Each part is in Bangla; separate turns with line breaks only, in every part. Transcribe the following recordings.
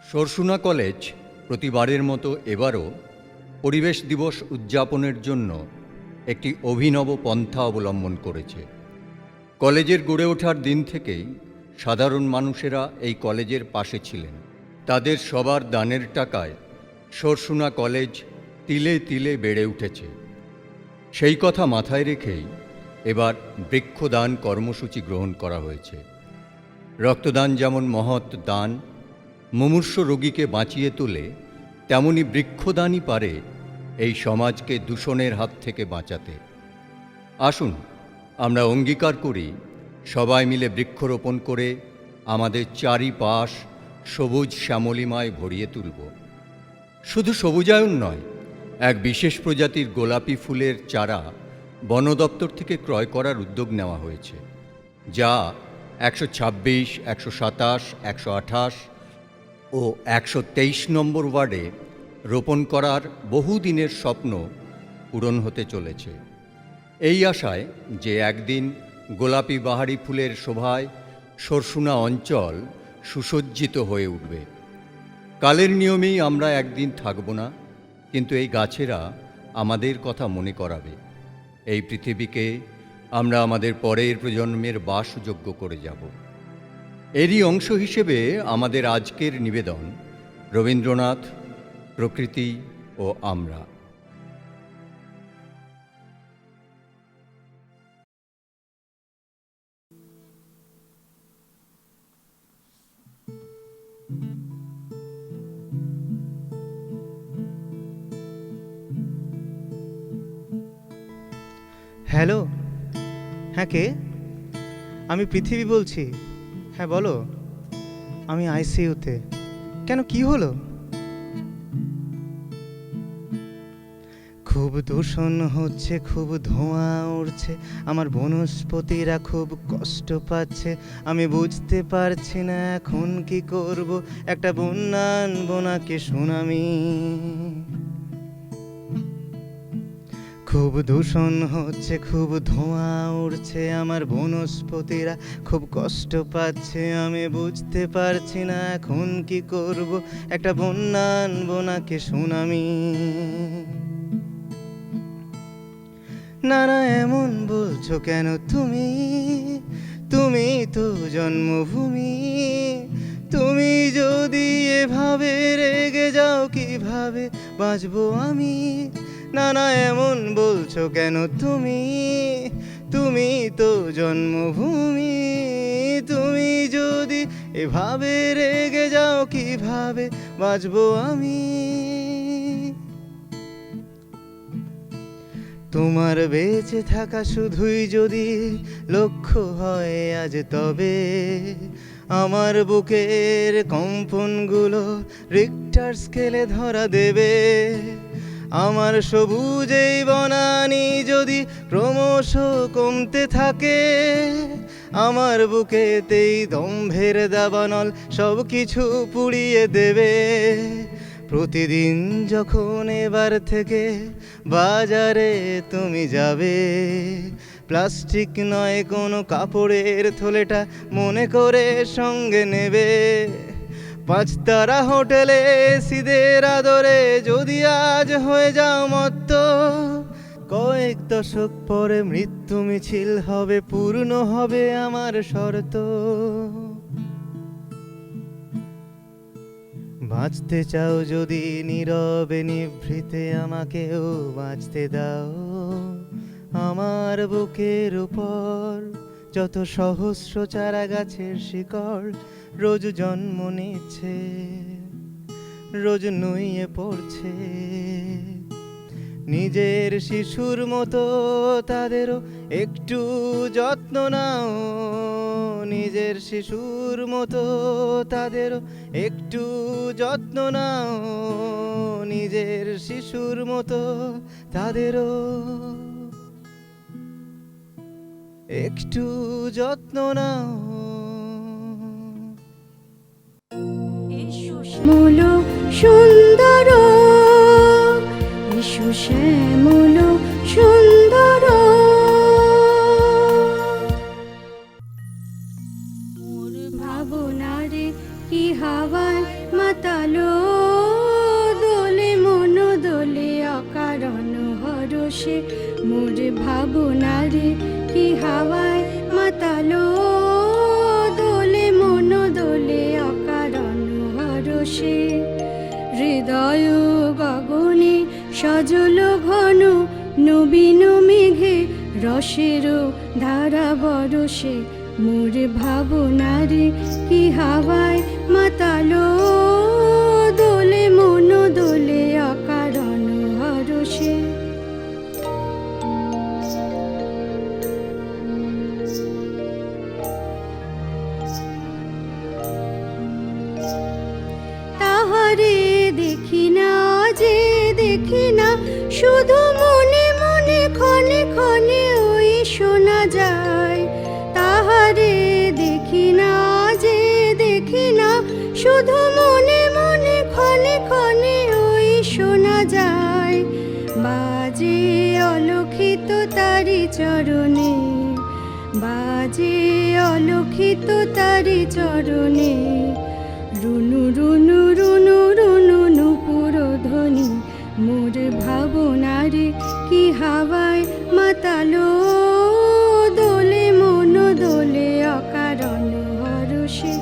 সরসুনা কলেজ প্রতিবারের মতো এবারও পরিবেশ দিবস উদযাপনের জন্য একটি অভিনব পন্থা অবলম্বন করেছে। কলেজের গড়ে ওঠার দিন থেকেই সাধারণ মানুষেরা এই কলেজের পাশে ছিলেন। তাদের সবার দানের টাকায় সরসুনা কলেজ তিলে তিলে বেড়ে উঠেছে। সেই কথা মাথায় রেখেই এবার বৃক্ষদান কর্মসূচি গ্রহণ করা হয়েছে। রক্তদান যেমন মহৎ দান, মুমূর্ষ রোগীকে বাঁচিয়ে তোলে, তেমনি বৃক্ষদানই পারে এই সমাজকে দূষণের হাত থেকে বাঁচাতে। আসুন আমরা অঙ্গীকার করি, সবাই মিলে বৃক্ষরোপণ করে আমাদের চারিপাশ সবুজ শ্যামলিমায় ভরিয়ে তুলব। শুধু সবুজায়ন নয়, এক বিশেষ প্রজাতির গোলাপি ফুলের চারা বন দপ্তর থেকে ক্রয় করার উদ্যোগ নেওয়া হয়েছে, যা 126, 127, 128 ও 123 নম্বর ওয়ার্ডে রোপণ করার বহুদিনের স্বপ্ন পূরণ হতে চলেছে। এই আশায় যে একদিন গোলাপি বাহারি ফুলের শোভায় সরসুনা অঞ্চল সুসজ্জিত হয়ে উঠবে। কালের নিয়মেই আমরা একদিন থাকব না, কিন্তু এই গাছেরা আমাদের কথা মনে করাবে। এই পৃথিবীকে আমরা আমাদের পরের প্রজন্মের বাসযোগ্য করে যাব। এরই অংশ হিসেবে আমাদের আজকের নিবেদন রবীন্দ্রনাথ, প্রকৃতি ও আমরা।
হ্যালো, হ্যাঁ কে? আমি পৃথিবী বলছি। হ্যাঁ বলো। আমি আইসিইউতে। কেন, কি হলো? খুব দূষণ হচ্ছে, খুব ধোঁয়া উঠছে, আমার বনস্পতিরা খুব কষ্ট পাচ্ছে। আমি বুঝতে পারছি না এখন কি করব, একটা বন্যা আনবো নাকি সুনামি। খুব দূষণ হচ্ছে, খুব ধোঁয়া উঠছে, আমার বনস্পতিরা খুব কষ্ট পাচ্ছে। আমি বুঝতে পারছি না এখন কি করব, একটা বন্যা আনবো নাকি সুনামি। না না, এমন বলছো কেন তুমি? তুমি তো জন্মভূমি। তুমি যদি এভাবে রেগে যাও, কিভাবে বাঁচবো আমি? না না, এমন বলছো কেন তুমি? তুমি তো জন্মভূমি। তুমি যদি এভাবে রেগে যাও, কিভাবে বাঁচবো আমি? তোমার বেঁচে থাকা শুধুই যদি লক্ষ্য হয় আজ, তবে আমার বুকের কম্পনগুলো রিক্টার স্কেলে ধরা দেবে। আমার সবুজ এই বনানী যদি ক্রমশ কমতে থাকে, আমার বুকেতেই দম্ভের দাবানল সব কিছু পুড়িয়ে দেবে। প্রতিদিন যখন এবার থেকে বাজারে তুমি যাবে, প্লাস্টিক নয় কোনো কাপড়ের থলেটা মনে করে সঙ্গে নেবে। 5 তারা হোটেলে এসিদের আদরে যদি আজ হয়ে যাও মত্ত, কয়েক দশক পরে মৃত্যু মিছিল হবে, পূর্ণ হবে আমার শর্ত। বাঁচতে চাও যদি নীরবে নিভৃতে, আমাকেও বাঁচতে দাও। আমার বুকের উপর যত সহস্র চারা গাছের শিকড় রোজ জন্ম নিচ্ছে, রোজ নুইয়ে পড়ছে। নিজের শিশুর মতো তাদেরও একটু যত্ন নাও। নিজের শিশুর মতো তাদেরও একটু যত্ন নাও। নিজের শিশুর মতো তাদেরও একটু যত্ন নাও।
শ্যামল সুন্দর, এসো শ্যামল সুন্দর। মোর ভাবনারে কি হাওয়ায় মাতা কি হাওয়ায় মাতালো দোলে মন দোলে অকারণ হরষে হৃদয় গগনে সজল ঘন নবীন মেঘে রসের ধারা বরসে মোর ভাবনারে কি হাওয়ায় মাতালো দোলে মন দোলে অকারণ হরষে তাহারে দেখি না যে দেখি না শুধু মনে মনে ক্ষণে ক্ষণে ওই শোনা যায় তাহারে দেখি না যে দেখি না শুধু মনে মনে ক্ষণে ক্ষণে ওই শোনা যায় বাজে অলক্ষিত তারি চরণে বাজে অলক্ষিত তারি চরণে রুনু রুনু রুনু রুনু নুপুর ধ্বনি মোর ভাবনারে কি হাওয়ায় মাতালো দোলে মন দোলে অকারণ হরষে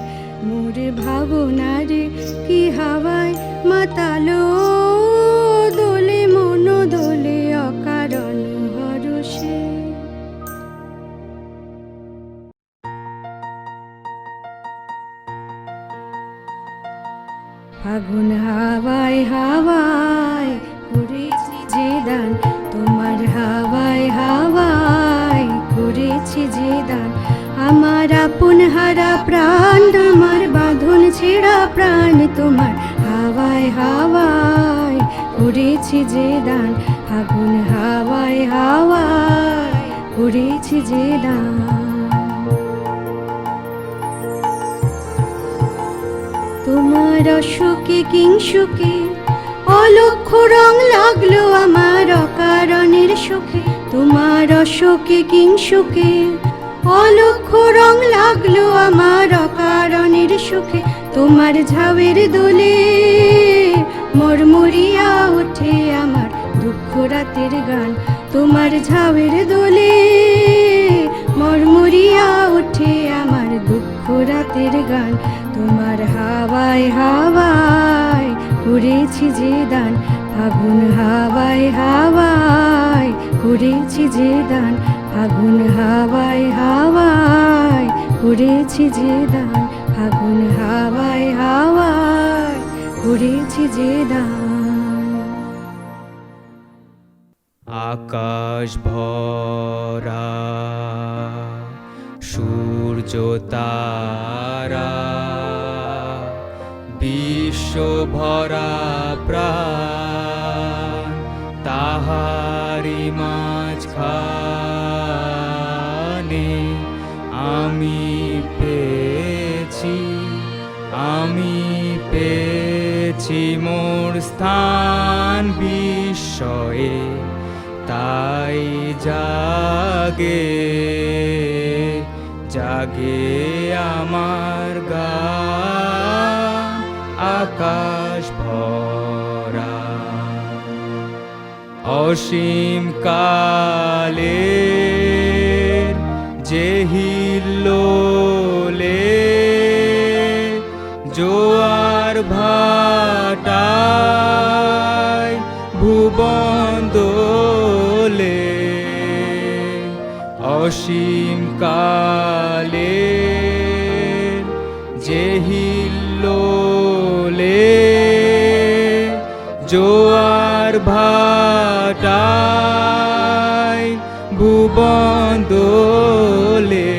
মোর ভাবনারে কি হাওয়ায় মাতালো দোলে মন দোলে অকারণ হরষে ফাগুন হাওয়ায় হাওয়ায় করেছি যে দান তোমার হাওয়ায় হাওয়ায় করেছি যে দান আমার আপন হারা প্রাণ আমার বাঁধন ছেঁড়া প্রাণ তোমার হাওয়ায় হাওয়ায় করেছি যে দান ফাগুন হাওয়ায় হাওয়ায় করেছি যে দান তোমার অসুখে কিংসুকে অলক্ষ রং লাগলো আমার অকারণের সুখে তোমার অসুখে কিংসুকে অলক্ষ রং লাগলো আমার অকারণের সুখে তোমার ঝাউয়ের দোলে মরমরিয়া ওঠে আমার দুঃখ রাতের গান তোমার ঝাউয়ের দোলে মরমরিয়া ওঠে আমার দুঃখ রাতের গান তোমার হাওয়ায় হাওয়ায় করেছি যে দান ফাগুন হাওয়ায় হাওয়ায় করেছি যে দান ফাগুন হাওয়ায় হাওয়ায় করেছি যে দান ফাগুন হাওয়ায় হাওয়ায় করেছি যে দান
আকাশ ভরা সূর্য তারা বিশ্ব ভরা প্রাণ তাহারি মাঝখানে আমি পেয়েছি মোর স্থান বিস্ময়ে তাই জাগে জাগে আমার গান আকাশ ভরা অসীম কালের যে হিল্লোলে জোয়ার ভাটায় ভুবন দোলে অসীম কালের যে হিল্লোলে জোয়ার ভাটায় ভুবন দোলে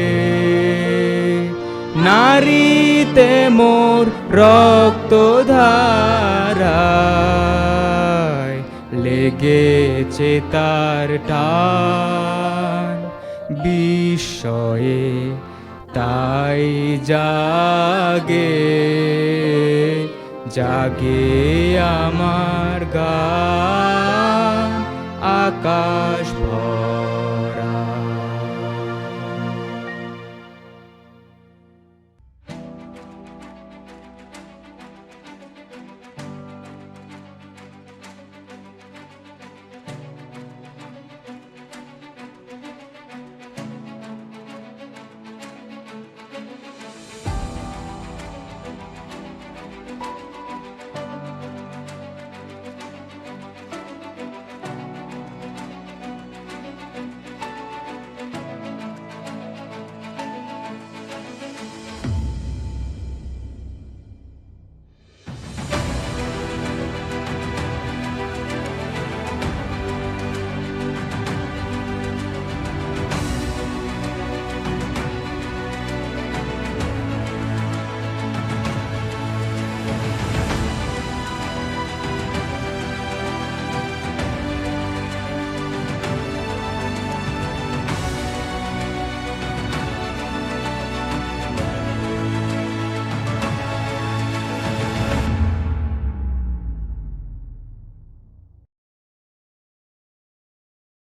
নারীতে মোর রক্ত ধারায় লেগেছে তার টান বিস্ময়ে তাই জাগে জাগে আমার গান আকাশ